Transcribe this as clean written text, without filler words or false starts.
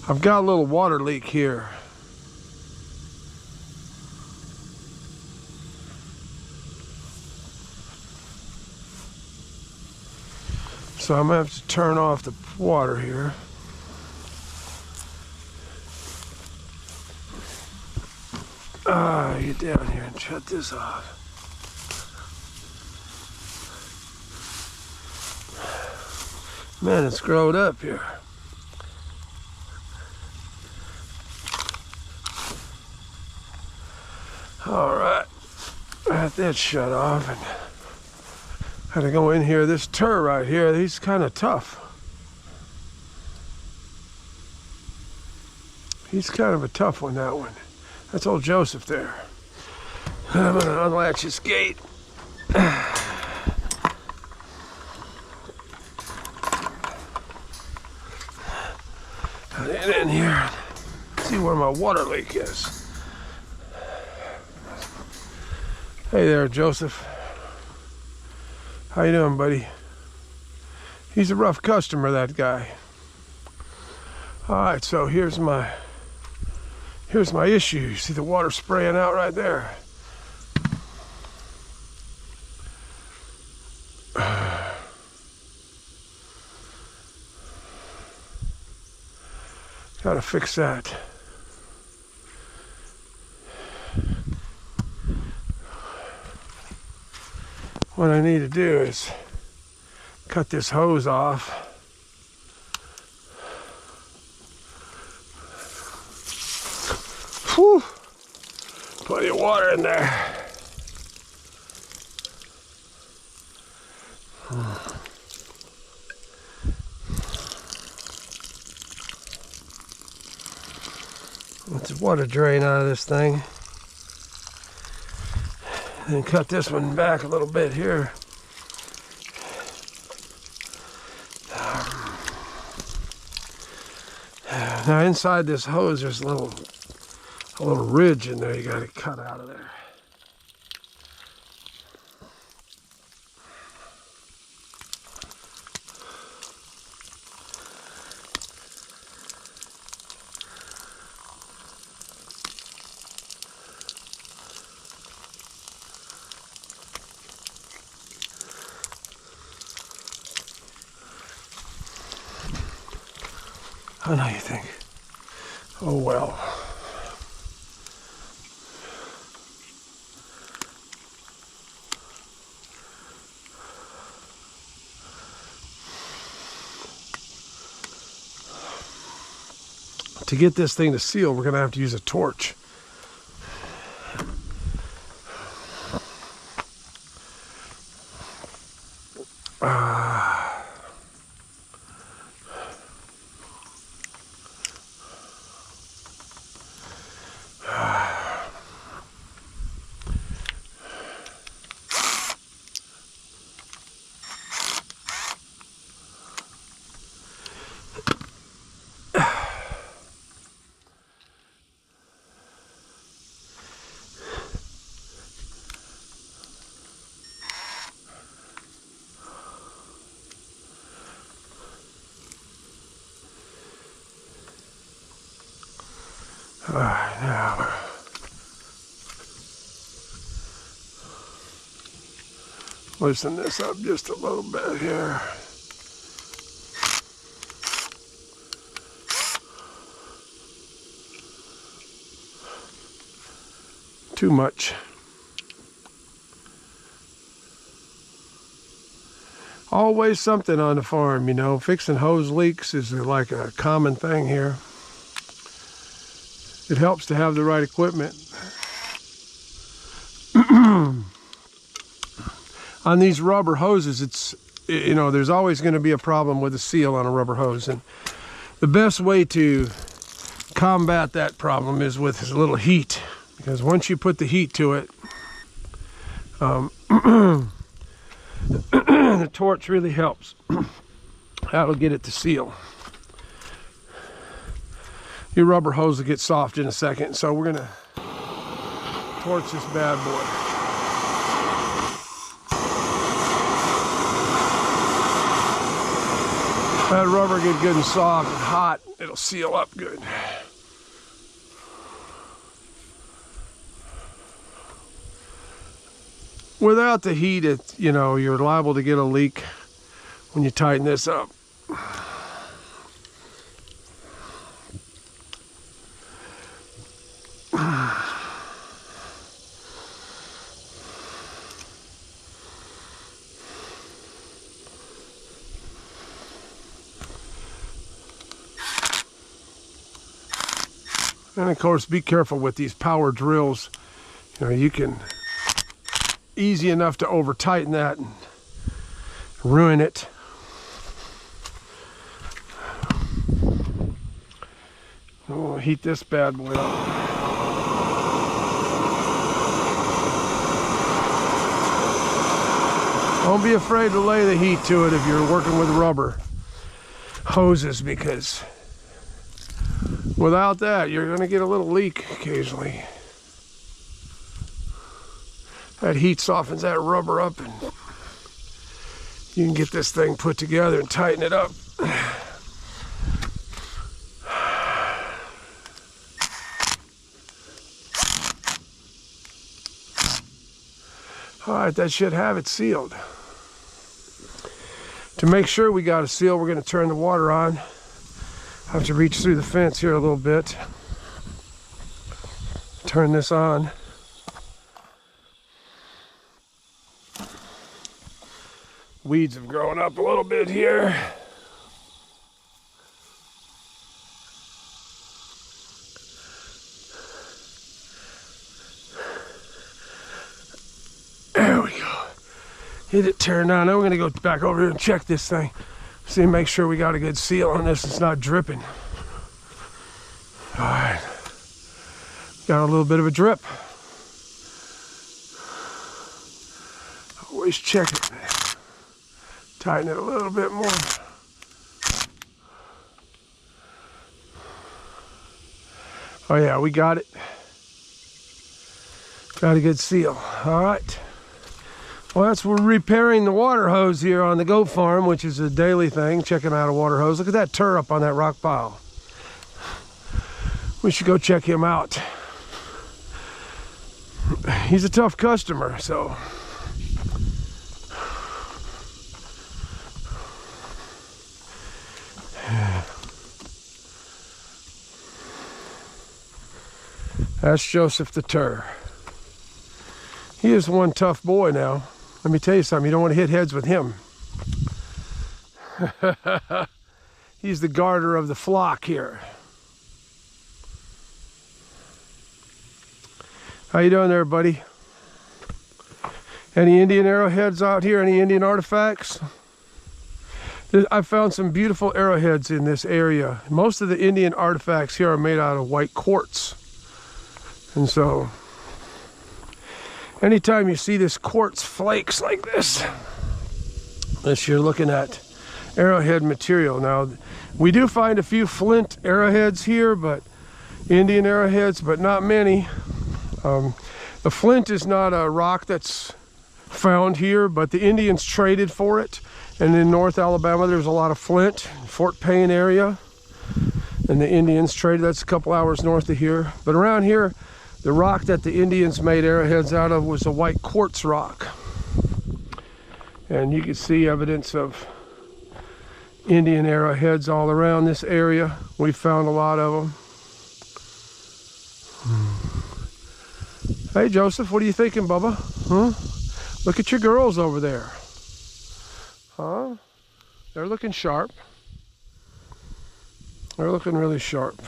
I've got a little water leak here. So I'm gonna have to turn off the water here. Get down here and shut this off. Man, it's growed up here. All right, got that shut off, and had to go in here. This tur right here, he's kind of tough. He's kind of a tough one, that one. That's old Joseph there. I'm gonna unlatch his gate. Get in here, see where my water leak is. Hey there, Joseph. How you doing, buddy? He's a rough customer, that guy. All right, so here's my issue. You see the water spraying out right there. Gotta fix that. What I need to do is cut this hose off. Whew. Plenty of water in there. Let's water drain out of this thing. And cut this one back a little bit here. Now inside this hose there's a little ridge in there you got to cut out of there. I know you think, oh well. To get this thing to seal, we're gonna have to use a torch. All right, now loosen this up just a little bit here. Too much. Always something on the farm, you know. Fixing hose leaks is like a common thing here. It helps to have the right equipment. On these rubber hoses, there's always going to be a problem with the seal on a rubber hose, and the best way to combat that problem is with a little heat, because once you put the heat to it, the torch really helps. That'll get it to seal. Your rubber hose will get soft in a second, so we're gonna torch this bad boy. That rubber get good and soft and hot, it'll seal up good. Without the heat, you're liable to get a leak when you tighten this up. And of course, be careful with these power drills. You can easy enough to over tighten that and ruin it. We'll heat this bad boy up. Don't be afraid to lay the heat to it if you're working with rubber hoses, because without that, you're going to get a little leak occasionally. That heat softens that rubber up, and you can get this thing put together and tighten it up. All right, that should have it sealed. To make sure we got it sealed, we're going to turn the water on. I have to reach through the fence here a little bit. Turn this on. Weeds have grown up a little bit here. There we go. Hit it, turn on. Now we're gonna go back over here and check this thing. See, make sure we got a good seal on this. It's not dripping. All right. Got a little bit of a drip. Always check it. Tighten it a little bit more. Oh yeah, we got it. Got a good seal. All right. Well, we're repairing the water hose here on the goat farm, which is a daily thing, checking out a water hose. Look at that tur up on that rock pile. We should go check him out. He's a tough customer, so. That's Joseph the tur. He is one tough boy now. Let me tell you something, you don't want to hit heads with him. He's the guarder of the flock here. How you doing there, buddy? Any Indian arrowheads out here? Any Indian artifacts? I found some beautiful arrowheads in this area. Most of the Indian artifacts here are made out of white quartz. And so, anytime you see this quartz flakes like this, you're looking at arrowhead material. Now, we do find a few flint arrowheads here, but Indian arrowheads, but not many. The flint is not a rock that's found here, but the Indians traded for it. And in North Alabama, there's a lot of flint, Fort Payne area. And the Indians traded, that's a couple hours north of here. But around here, the rock that the Indians made arrowheads out of was a white quartz rock. And you can see evidence of Indian arrowheads all around this area. We found a lot of them. Hey Joseph, what are you thinking, Bubba? Huh? Look at your girls over there. Huh? They're looking sharp. They're looking really sharp.